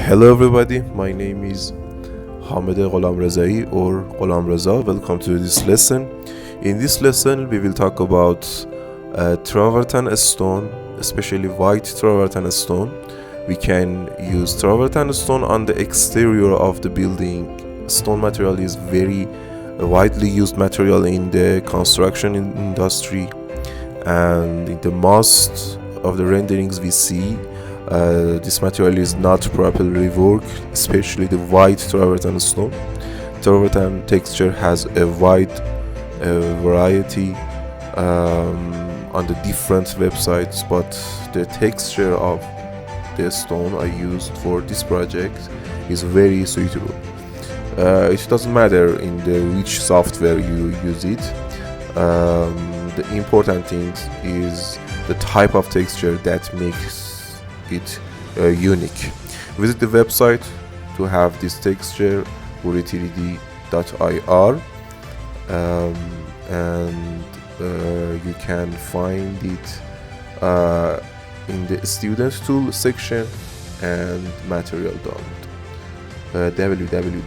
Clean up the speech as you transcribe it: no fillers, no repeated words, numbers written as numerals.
Hello everybody, my name is Hamid Gholamrezai or Gholamreza. Welcome to this lesson. In this lesson we will talk about travertine stone, especially white travertine stone. We can use travertine stone on the exterior of the building. Stone material is very widely used material in the construction industry, and in the most of the renderings we see this material is not properly worked, especially the white travertine stone. Travertine texture has a wide variety on the different websites, but the texture of the stone I used for this project is very suitable. It doesn't matter in which software you use it. The important thing is the type of texture that makes it unique. Visit the website to have this texture, uri3d.ir, and you can find it in the student tool section and material download, www.ghorri.ir.